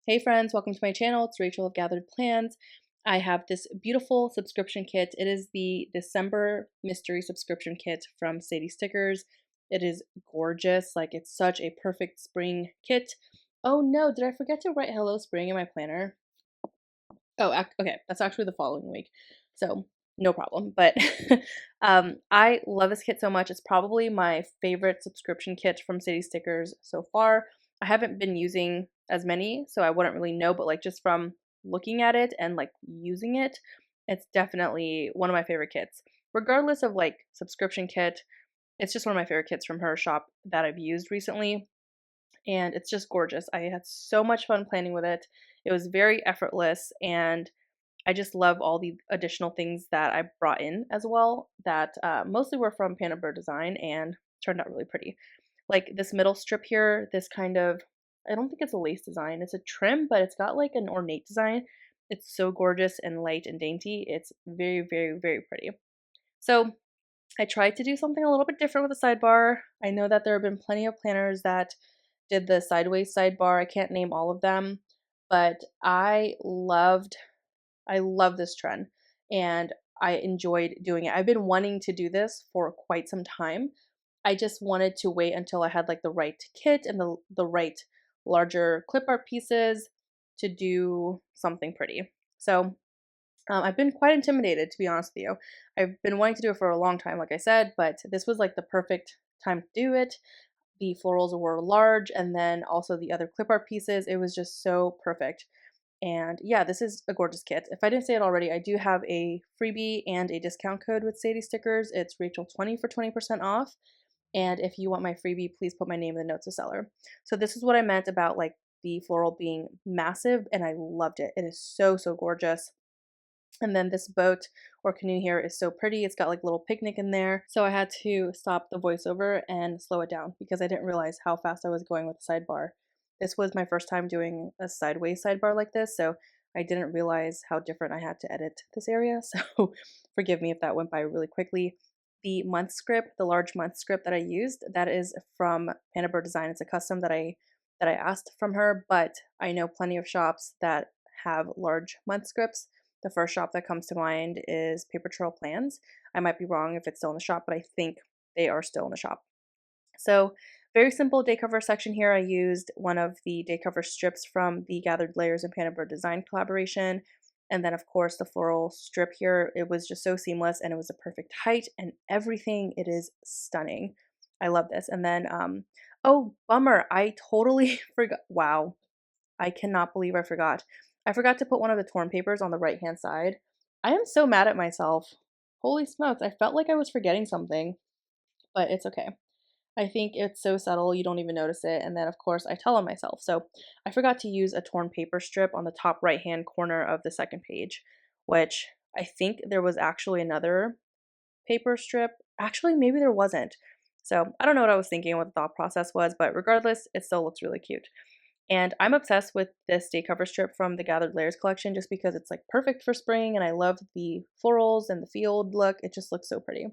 Hey friends, welcome to my channel. It's Rachel of Gathered Plans. I have this beautiful subscription kit. It is the December mystery subscription kit from Sadie Stickers. It is gorgeous. Like, it's such a perfect spring kit. Oh no, did I forget to write Hello Spring in my planner? Oh, okay, that's actually the following week. So, no problem. But I love this kit so much. It's probably my favorite subscription kit from Sadie Stickers so far. I haven't been using as many, so I wouldn't really know, but like just from looking at it and like using it, it's definitely one of my favorite kits. Regardless of like subscription kit, it's just one of my favorite kits from her shop that I've used recently, and it's just gorgeous. I had so much fun planning with it. It was very effortless, and I just love all the additional things that I brought in as well that mostly were from Bird Design and turned out really pretty. Like this middle strip here, this kind of, I don't think it's a lace design, it's a trim, but it's got like an ornate design. It's so gorgeous and light and dainty. It's very, very, very pretty. So I tried to do something a little bit different with the sidebar. I know that there have been plenty of planners that did the sideways sidebar. I can't name all of them, but I love this trend and I enjoyed doing it. I've been wanting to do this for quite some time. I just wanted to wait until I had like the right kit and the right larger clip art pieces to do something pretty. So I've been quite intimidated, to be honest with you. I've been wanting to do it for a long time, like I said, but this was like the perfect time to do it. The florals were large, and then also the other clip art pieces. It was just so perfect. And yeah, this is a gorgeous kit. If I didn't say it already, I do have a freebie and a discount code with Sadie Stickers. It's Rachel20 for 20% off. And if you want my freebie, please put my name in the notes to seller. So this is what I meant about like the floral being massive, and I loved it. It is so, so gorgeous. And then this boat or canoe here is so pretty. It's got like a little picnic in there. So I had to stop the voiceover and slow it down because I didn't realize how fast I was going with the sidebar. This was my first time doing a sideways sidebar like this, so I didn't realize how different I had to edit this area. So forgive me if that went by really quickly. The month script, the large month script that I used, that is from Bird Design. It's a custom that I asked from her, but I know plenty of shops that have large month scripts. The first shop that comes to mind is Paper Trail Plans. I might be wrong if it's still in the shop, but I think they are still in the shop. So very simple day cover section here. I used one of the day cover strips from the Gathered Layers and Bird Design collaboration. And then of course the floral strip here. It was just so seamless and it was a perfect height and everything. It is stunning. I love this. And then, oh, bummer. I totally forgot. Wow. I cannot believe I forgot. I forgot to put one of the torn papers on the right-hand side. I am so mad at myself. Holy smokes, I felt like I was forgetting something, but it's okay. I think it's so subtle you don't even notice it, and then of course I tell on myself. So I forgot to use a torn paper strip on the top right-hand corner of the second page, which I think there was actually another paper strip. Actually, maybe there wasn't. So I don't know what I was thinking, what the thought process was, but regardless, it still looks really cute. And I'm obsessed with this day cover strip from the Gathered Layers collection just because it's like perfect for spring and I love the florals and the field look. It just looks so pretty.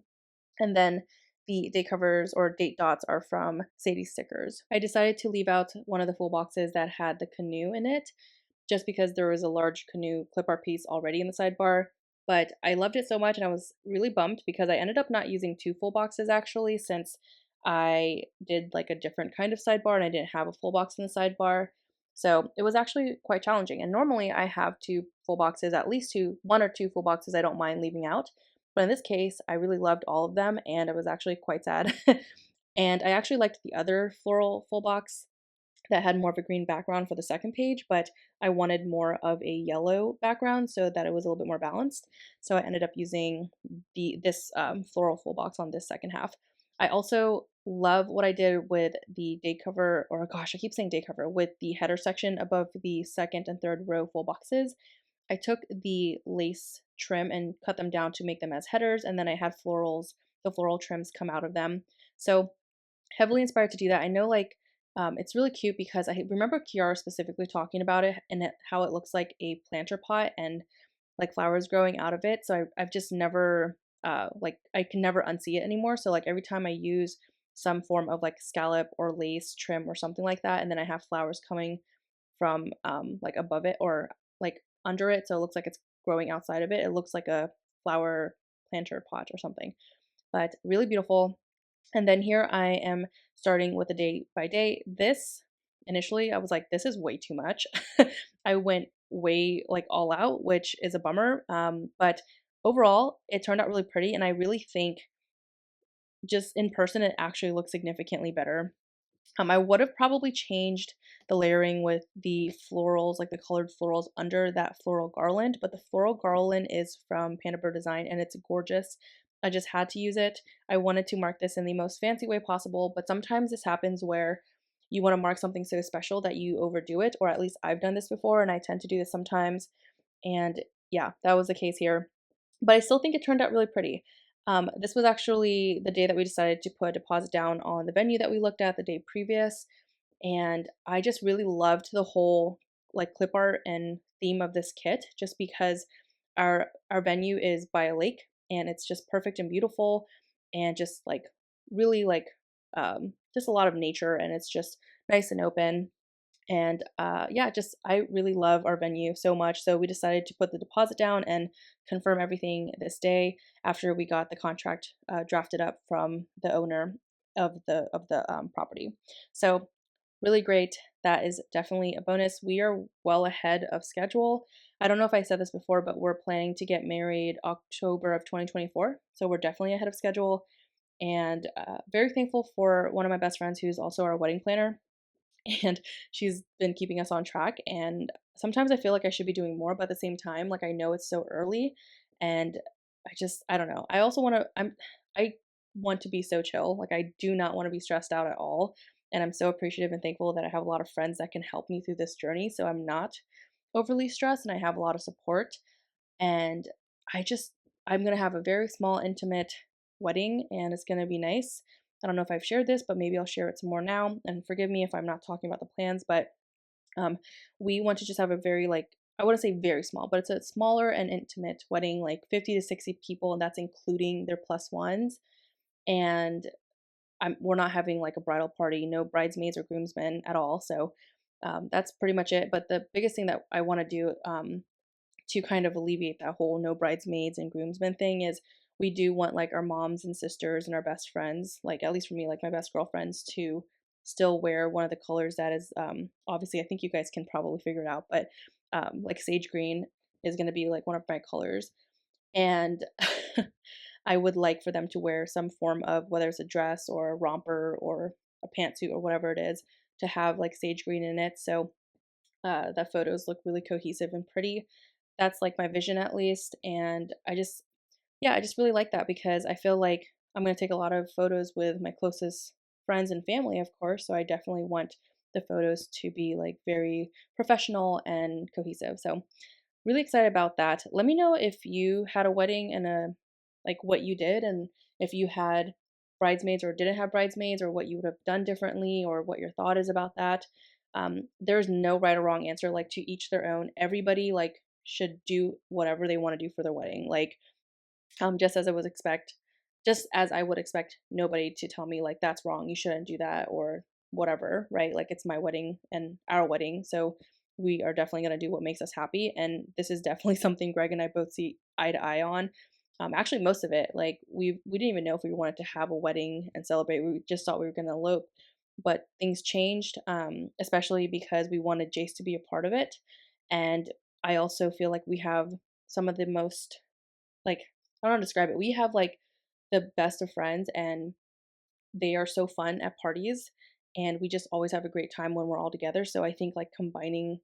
And then the day covers or date dots are from Sadie Stickers. I decided to leave out one of the full boxes that had the canoe in it just because there was a large canoe clip art piece already in the sidebar. But I loved it so much and I was really bummed because I ended up not using two full boxes actually, since I did like a different kind of sidebar and I didn't have a full box in the sidebar. So it was actually quite challenging. And normally I have two full boxes, at least one or two full boxes I don't mind leaving out. But in this case, I really loved all of them and I was actually quite sad. And I actually liked the other floral full box that had more of a green background for the second page, but I wanted more of a yellow background so that it was a little bit more balanced. So I ended up using this floral full box on this second half. I also love what I did with the day cover, or gosh, I keep saying day cover, with the header section above the second and third row full boxes. I took the lace trim and cut them down to make them as headers, and then I had the floral trims come out of them. So heavily inspired to do that. I know like it's really cute because I remember Kiara specifically talking about it and how it looks like a planter pot and like flowers growing out of it. So I've just never like I can never unsee it anymore. So like every time I use some form of like scallop or lace trim or something like that, and then I have flowers coming from like above it or like under it, so it looks like it's growing outside of it. It looks like a flower planter pot or something, but really beautiful. And then here I am starting with a day by day. This initially I was like, this is way too much. I went way like all out, which is a bummer. But overall, it turned out really pretty, and I really think just in person it actually looks significantly better. I would have probably changed the layering with the florals, like the colored florals under that floral garland, but the floral garland is from Panda Bird Design and it's gorgeous. I just had to use it. I wanted to mark this in the most fancy way possible, but sometimes this happens where you want to mark something so special that you overdo it, or at least I've done this before and I tend to do this sometimes. And yeah, that was the case here. But I still think it turned out really pretty. This was actually the day that we decided to put a deposit down on the venue that we looked at the day previous. And I just really loved the whole like clip art and theme of this kit just because our venue is by a lake and it's just perfect and beautiful and just like really like just a lot of nature and it's just nice and open. And yeah, just I really love our venue so much. So we decided to put the deposit down and confirm everything this day after we got the contract drafted up from the owner of the property. So really great. That is definitely a bonus. We are well ahead of schedule. I don't know if I said this before, but we're planning to get married October of 2024. So we're definitely ahead of schedule. And very thankful for one of my best friends who's also our wedding planner, and she's been keeping us on track. And sometimes I feel like I should be doing more, but at the same time, like I know it's so early, and I don't know. I also want to I want to be so chill. Like I do not want to be stressed out at all. And I'm so appreciative and thankful that I have a lot of friends that can help me through this journey. So I'm not overly stressed and I have a lot of support. And I just I'm gonna have a very small, intimate wedding, and it's gonna be nice. I don't know if I've shared this, but maybe I'll share it some more now. And forgive me if I'm not talking about the plans, but um, we want to just have a very like I wouldn't say very small, but it's a smaller and intimate wedding, like 50 to 60 people, and that's including their plus ones. And we're not having like a bridal party, no bridesmaids or groomsmen at all. So that's pretty much it. But the biggest thing that I want to do to kind of alleviate that whole no bridesmaids and groomsmen thing is we do want like our moms and sisters and our best friends, like at least for me, like my best girlfriends, to still wear one of the colors that is obviously I think you guys can probably figure it out, but like sage green is going to be like one of my colors. And I would like for them to wear some form of whether it's a dress or a romper or a pantsuit or whatever it is to have like sage green in it. So the photos look really cohesive and pretty. That's like my vision at least. And yeah, I just really like that because I feel like I'm going to take a lot of photos with my closest friends and family, of course. So I definitely want the photos to be like very professional and cohesive. So really excited about that. Let me know if you had a wedding and like what you did and if you had bridesmaids or didn't have bridesmaids or what you would have done differently or what your thought is about that. There's no right or wrong answer, like to each their own. Everybody like should do whatever they want to do for their wedding. Like just as I would expect nobody to tell me like that's wrong, you shouldn't do that or whatever, right? Like it's my wedding and our wedding, so we are definitely going to do what makes us happy, and this is definitely something Greg and I both see eye to eye on. Actually, most of it, like we didn't even know if we wanted to have a wedding and celebrate. We just thought we were going to elope, but things changed, especially because we wanted Jace to be a part of it, and I also feel like we have some of the most like I don't know how to describe it. We have like the best of friends and they are so fun at parties and we just always have a great time when we're all together. So I think like combining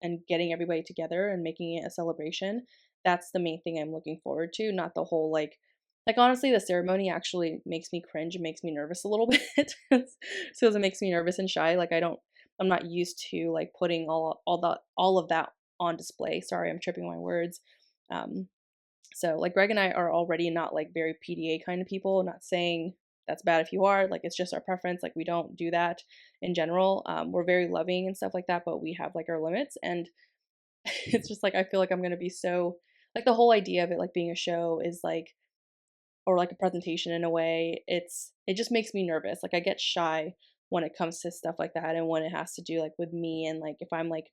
and getting everybody together and making it a celebration, that's the main thing I'm looking forward to, not the whole like honestly the ceremony actually makes me cringe and makes me nervous a little bit. So it makes me nervous and shy. Like I'm not used to like putting all of that on display. Sorry, I'm tripping my words. Um so like Greg and I are already not like very PDA kind of people. Not saying that's bad if you are. Like it's just our preference. Like we don't do that in general. We're very loving and stuff like that, but we have like our limits. And it's just like I feel like I'm gonna be so like the whole idea of it like being a show is like or like a presentation in a way. It just makes me nervous. Like I get shy when it comes to stuff like that, and when it has to do like with me, and like if I'm like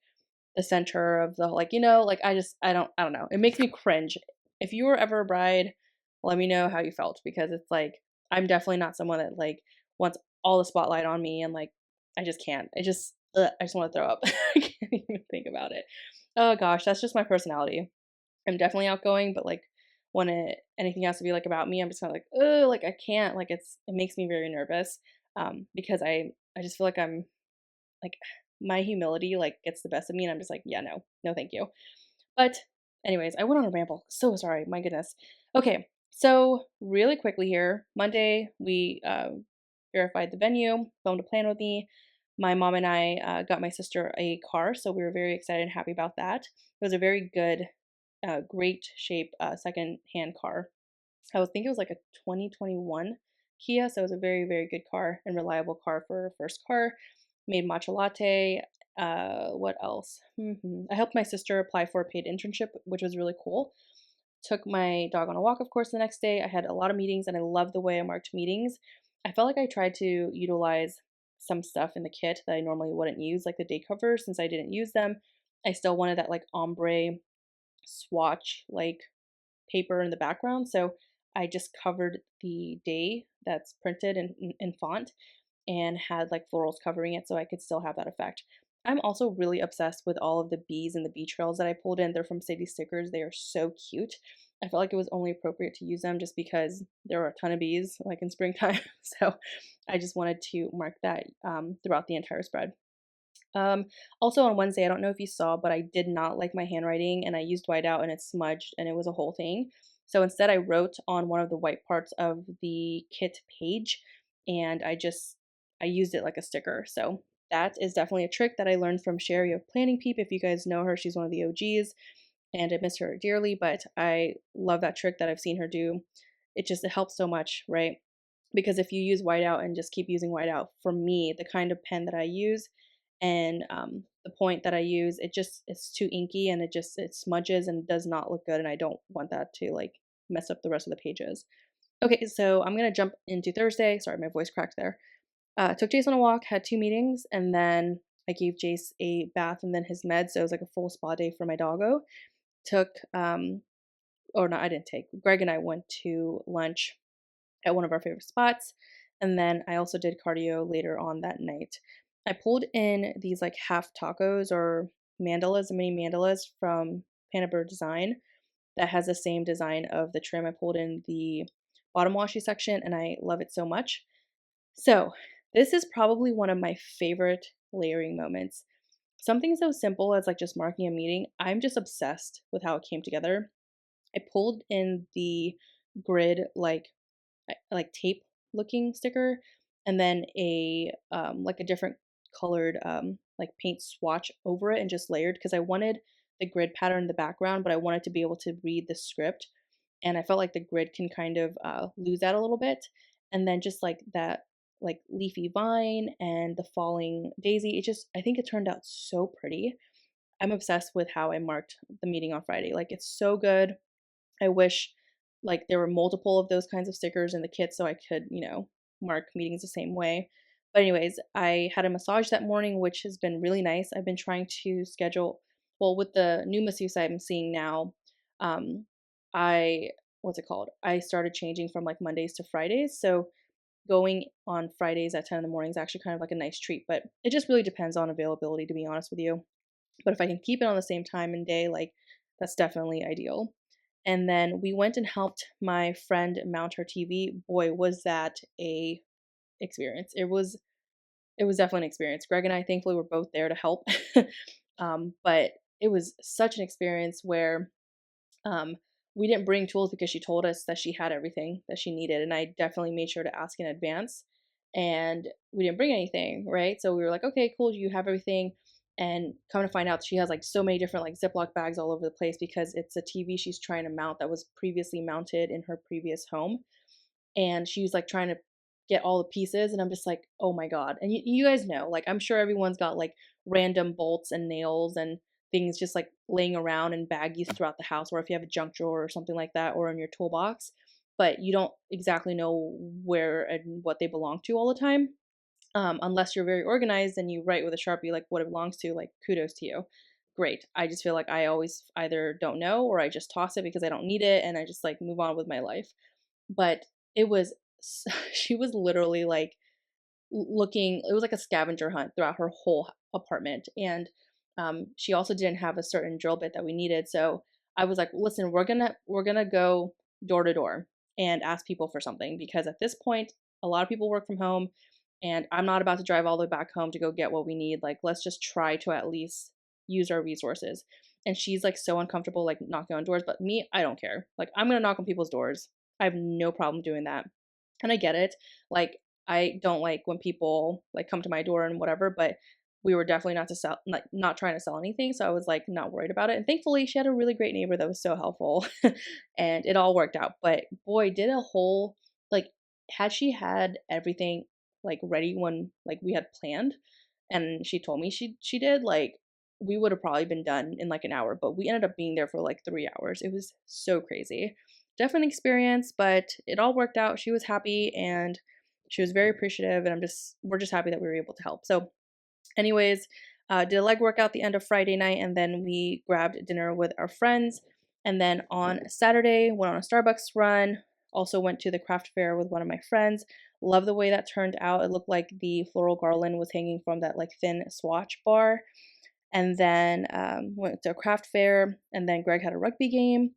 the center of the like, like I don't know. It makes me cringe. If you were ever a bride, let me know how you felt, because it's like I'm definitely not someone that like wants all the spotlight on me, and like I just can't. I just want to throw up. I can't even think about it. Oh gosh, that's just my personality. I'm definitely outgoing, but like when anything has to be like about me, I'm just kind of like, oh, like I can't. Like it makes me very nervous, because I just feel like I'm like my humility like gets the best of me, and I'm just like, yeah, no, no, thank you. But anyways, I went on a ramble. So sorry. My goodness. Okay, so really quickly here, Monday we verified the venue, filmed a plan with me. My mom and I got my sister a car, so we were very excited and happy about that. It was a very good, great shape second-hand car. I would think it was like a 2021 Kia, so it was a very, very good car and reliable car for a first car. Made matcha latte. What else? I helped my sister apply for a paid internship, which was really cool. Took my dog on a walk, of course, the next day. I had a lot of meetings, and I love the way I marked meetings. I felt like I tried to utilize some stuff in the kit that I normally wouldn't use, like the day covers, since I didn't use them. I still wanted that like ombre swatch like paper in the background. So I just covered the day that's printed in font, and had like florals covering it so I could still have that effect. I'm also really obsessed with all of the bees and the bee trails that I pulled in. They're from Sadie Stickers. They are so cute. I felt like it was only appropriate to use them just because there are a ton of bees like in springtime. So I just wanted to mark that throughout the entire spread. Also on Wednesday, I don't know if you saw, but I did not like my handwriting, and I used whiteout and it smudged and it was a whole thing. So instead I wrote on one of the white parts of the kit page, and I used it like a sticker. So that is definitely a trick that I learned from Sherry of Planning Peep. If you guys know her, she's one of the OGs, and I miss her dearly, but I love that trick that I've seen her do. It helps so much, right? Because if you use whiteout and just keep using whiteout, for me, the kind of pen that I use and the point that I use, it's too inky, and it smudges and does not look good, and I don't want that to like mess up the rest of the pages. Okay, so I'm gonna jump into Thursday. Sorry, my voice cracked there. Took Jace on a walk, had 2 meetings, and then I gave Jace a bath and then his meds. So it was like a full spa day for my doggo. Took or no, I didn't take. Greg and I went to lunch at one of our favorite spots. And then I also did cardio later on that night. I pulled in these like half tacos or mandalas, mini mandalas from Panabir Design that has the same design of the trim. I pulled in the bottom washi section, and I love it so much. So this is probably one of my favorite layering moments. Something so simple as like just marking a meeting. I'm just obsessed with how it came together. I pulled in the grid like tape looking sticker, and then a like a different colored like paint swatch over it, and just layered, because I wanted the grid pattern in the background, but I wanted to be able to read the script, and I felt like the grid can kind of lose that a little bit. And then just like that like leafy vine and the falling daisy, I think it turned out so pretty. I'm obsessed with how I marked the meeting on Friday. Like it's so good. I wish like there were multiple of those kinds of stickers in the kit so I could, mark meetings the same way. But anyways, I had a massage that morning, which has been really nice. I've been trying to schedule, well, with the new masseuse I'm seeing now, um, I what's it called? I started changing from like Mondays to Fridays. So going on Fridays at 10 in the morning is actually kind of like a nice treat, but it just really depends on availability, to be honest with you. But if I can keep it on the same time and day, like that's definitely ideal. And then we went and helped my friend mount her TV. Boy, was that a experience. It was definitely an experience. Greg and I thankfully were both there to help. But it was such an experience where um, we didn't bring tools because she told us that she had everything that she needed, and I definitely made sure to ask in advance. And we didn't bring anything, right? So we were like, okay, cool, you have everything. And come to find out, she has like so many different like Ziploc bags all over the place because it's a TV she's trying to mount that was previously mounted in her previous home, and she was like trying to get all the pieces, and I'm just like, oh my god. And you guys know, like I'm sure everyone's got like random bolts and nails and things just like laying around in baggies throughout the house, or if you have a junk drawer or something like that, or in your toolbox, but you don't exactly know where and what they belong to all the time. Unless you're very organized and you write with a Sharpie like what it belongs to, like kudos to you. Great. I just feel like I always either don't know or I just toss it because I don't need it and I just like move on with my life. But it was she was literally like looking, it was like a scavenger hunt throughout her whole apartment. And she also didn't have a certain drill bit that we needed. So I was like, listen, we're gonna go door to door and ask people for something, because at this point a lot of people work from home and I'm not about to drive all the way back home to go get what we need. Like, let's just try to at least use our resources. And she's like so uncomfortable like knocking on doors, but me, I don't care. Like, I'm gonna knock on people's doors. I have no problem doing that. And I get it. Like, I don't like when people like come to my door and whatever, but we were definitely not to sell, like not trying to sell anything. So I was like not worried about it. And thankfully she had a really great neighbor that was so helpful and it all worked out. But boy, did a whole, like, had she had everything like ready when like we had planned and she told me she did, like we would have probably been done in like an hour, but we ended up being there for like 3 hours. It was so crazy. Different experience, but it all worked out. She was happy and she was very appreciative, and we're just happy that we were able to help. So anyways, did a leg workout the end of Friday night, and then we grabbed dinner with our friends. And then on Saturday, went on a Starbucks run. Also went to the craft fair with one of my friends. Love the way that turned out. It looked like the floral garland was hanging from that like thin swatch bar. And then went to a craft fair. And then Greg had a rugby game.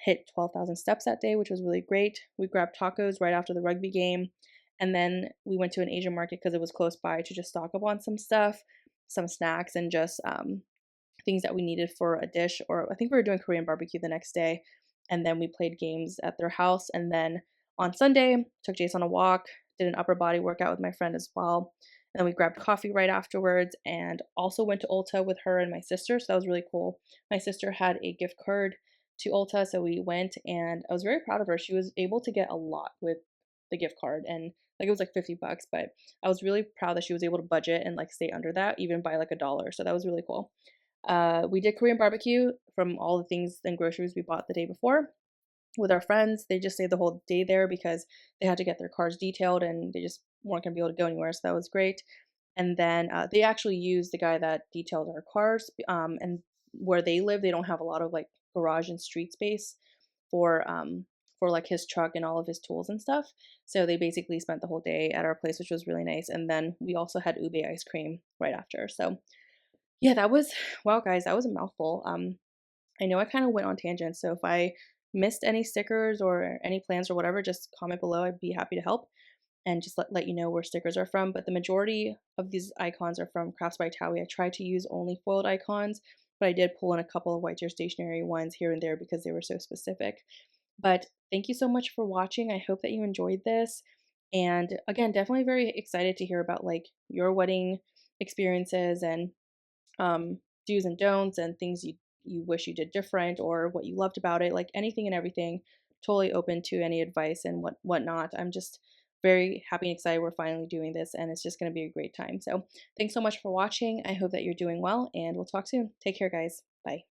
Hit 12,000 steps that day, which was really great. We grabbed tacos right after the rugby game. And then we went to an Asian market because it was close by to just stock up on some stuff, some snacks, and just things that we needed for a dish. Or I think we were doing Korean barbecue the next day. And then we played games at their house. And then on Sunday, took Jason on a walk, did an upper body workout with my friend as well. And then we grabbed coffee right afterwards and also went to Ulta with her and my sister. So that was really cool. My sister had a gift card to Ulta, so we went and I was very proud of her. She was able to get a lot with the gift card, and like it was like $50, but I was really proud that she was able to budget and like stay under that, even by like $1. So that was really cool. We did Korean barbecue from all the things and groceries we bought the day before with our friends. They just stayed the whole day there because they had to get their cars detailed and they just weren't going to be able to go anywhere. So that was great. And then they actually used the guy that detailed our cars. And where they live, they don't have a lot of like garage and street space for like his truck and all of his tools and stuff. So they basically spent the whole day at our place, which was really nice. And then we also had ube ice cream right after. So yeah, that was, wow, guys, that was a mouthful. I know I kind of went on tangents, so if I missed any stickers or any plans or whatever, just comment below. I'd be happy to help and just let you know where stickers are from. But the majority of these icons are from Crafts by Towie. I tried to use only foiled icons, but I did pull in a couple of White Deer Stationery ones here and there because they were so specific. But thank you so much for watching. I hope that you enjoyed this. And again, definitely very excited to hear about like your wedding experiences and do's and don'ts and things you wish you did different or what you loved about it, like anything and everything. Totally open to any advice and whatnot. I'm just very happy and excited we're finally doing this, and it's just going to be a great time. So thanks so much for watching. I hope that you're doing well, and we'll talk soon. Take care, guys. Bye.